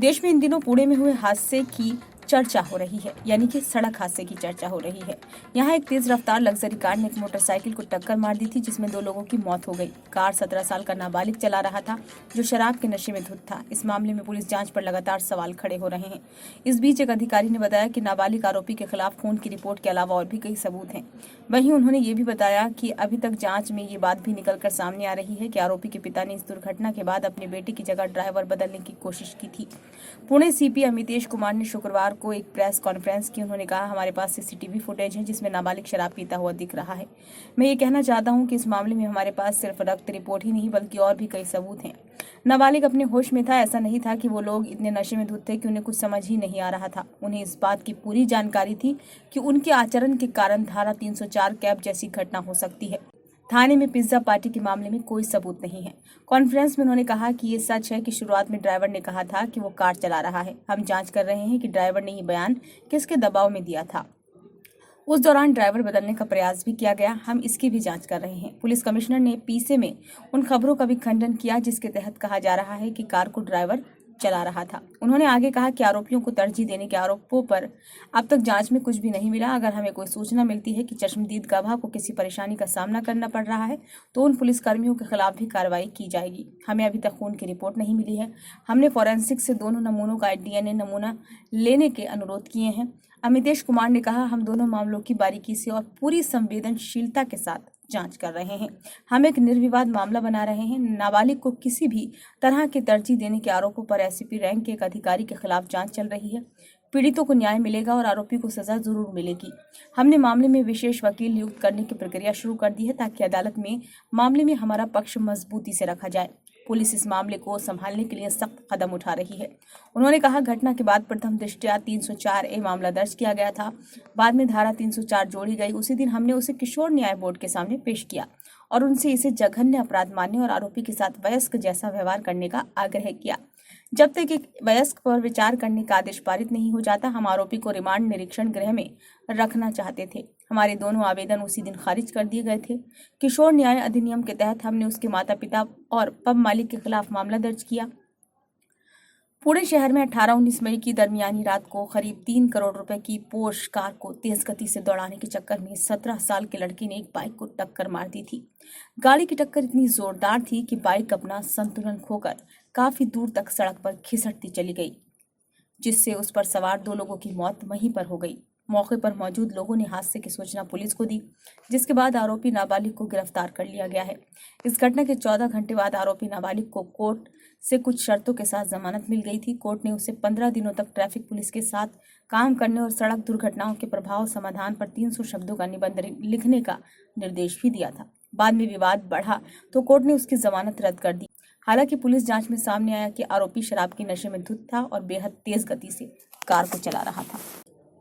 देश में इन दिनों पुणे में हुए हादसे की चर्चा हो रही है, यानी कि सड़क हादसे की चर्चा हो रही है। यहाँ एक तेज रफ्तार लग्जरी कार ने एक मोटरसाइकिल को टक्कर मार दी थी, जिसमें 2 लोगों की मौत हो गई। कार 17 साल का नाबालिग चला रहा था, जो शराब के नशे में धुत था। इस मामले में पुलिस जांच पर लगातार सवाल खड़े हो रहे हैं। इस बीच एक अधिकारी ने बताया कि नाबालिग आरोपी के खिलाफ खून की रिपोर्ट के अलावा और भी कई सबूत हैं। वहीं उन्होंने ये भी बताया कि अभी तक जांच में ये बात भी निकलकर सामने आ रही है कि आरोपी के पिता ने इस दुर्घटना के बाद अपने बेटे की जगह ड्राइवर बदलने की कोशिश की थी। पुणे सीपी अमितेश कुमार ने शुक्रवार को एक प्रेस कॉन्फ्रेंस की। उन्होंने कहा, हमारे पास सीसीटीवी फुटेज है जिसमें नाबालिग शराब पीता हुआ दिख रहा है। मैं ये कहना चाहता हूं कि इस मामले में हमारे पास सिर्फ रक्त रिपोर्ट ही नहीं बल्कि और भी कई सबूत हैं। नाबालिग अपने होश में था। ऐसा नहीं था कि वो लोग इतने नशे में धुत थे कि उन्हें कुछ समझ ही नहीं आ रहा था। उन्हें इस बात की पूरी जानकारी थी कि उनके आचरण के कारण धारा 304 कैब जैसी घटना हो सकती है। थाने में पिज्जा पार्टी के मामले में कोई सबूत नहीं है। कॉन्फ्रेंस में उन्होंने कहा कि ये सच है कि शुरुआत में ड्राइवर ने कहा था कि वो कार चला रहा है। हम जांच कर रहे हैं कि ड्राइवर ने ये बयान किसके दबाव में दिया था। उस दौरान ड्राइवर बदलने का प्रयास भी किया गया। हम इसकी भी जांच कर रहे हैं। पुलिस कमिश्नर ने पीसे में उन खबरों का भी खंडन किया जिसके तहत कहा जा रहा है कि कार को ड्राइवर चला रहा था। उन्होंने आगे कहा कि आरोपियों को तरजीह देने के आरोपों पर अब तक जांच में कुछ भी नहीं मिला। अगर हमें कोई सूचना मिलती है कि चश्मदीद गवाह को किसी परेशानी का सामना करना पड़ रहा है तो उन पुलिसकर्मियों के खिलाफ भी कार्रवाई की जाएगी। हमें अभी तक खून की रिपोर्ट नहीं मिली है। हमने फॉरेंसिक से दोनों नमूनों का DNA नमूना लेने के अनुरोध किए हैं। अमितेश कुमार ने कहा, हम दोनों मामलों की बारीकी से और पूरी संवेदनशीलता के साथ जांच कर रहे हैं। हम एक निर्विवाद मामला बना रहे हैं। नाबालिग को किसी भी तरह की तरजीह देने के आरोपों पर एसीपी रैंक के एक अधिकारी के खिलाफ जांच चल रही है। पीड़ितों को न्याय मिलेगा और आरोपी को सजा जरूर मिलेगी। हमने मामले में विशेष वकील नियुक्त करने की प्रक्रिया शुरू कर दी है ताकि अदालत में मामले में हमारा पक्ष मजबूती से रखा जाए। पुलिस इस मामले को संभालने के लिए सख्त कदम उठा रही है। उन्होंने कहा, घटना के बाद प्रथम दृष्टया 304A मामला दर्ज किया गया था। बाद में धारा 304 जोड़ी गई। उसी दिन हमने उसे किशोर न्याय बोर्ड के सामने पेश किया और उनसे इसे जघन्य अपराध मानने और आरोपी के साथ वयस्क जैसा व्यवहार करने का आग्रह किया। जब तक एक वयस्क पर विचार करने का आदेश पारित नहीं हो जाता, हम आरोपी को रिमांड निरीक्षण गृह में रखना चाहते थे। हमारे दोनों आवेदन उसी दिन खारिज कर दिए गए थे। किशोर न्याय अधिनियम के तहत हमने उसके माता पिता और पब मालिक के खिलाफ मामला दर्ज किया। पुणे शहर में 18-19 मई की दरमियानी रात को करीब 3 करोड़ रुपए की पोर्श कार को तेज गति से दौड़ाने के चक्कर में 17 साल के लड़के ने एक बाइक को टक्कर मार दी थी। गाड़ी की टक्कर इतनी जोरदार थी कि बाइक अपना संतुलन खोकर काफी दूर तक सड़क पर खिसकती चली गई, जिससे उस पर सवार 2 लोगों की मौत वहीं पर हो गई। मौके पर मौजूद लोगों ने हादसे की सूचना पुलिस को दी, जिसके बाद आरोपी नाबालिग को गिरफ्तार कर लिया गया है। इस घटना के 14 घंटे बाद आरोपी नाबालिग को कोर्ट से कुछ शर्तों के साथ जमानत मिल गई थी। कोर्ट ने उसे 15 दिनों तक ट्रैफिक पुलिस के साथ काम करने और सड़क दुर्घटनाओं के प्रभाव समाधान पर 300 शब्दों का निबंध लिखने का निर्देश भी दिया था। बाद में विवाद बढ़ा तो कोर्ट ने उसकी जमानत रद्द कर दी। हालांकि पुलिस जांच में सामने आया कि आरोपी शराब के नशे में धुत था और बेहद तेज गति से कार को चला रहा था।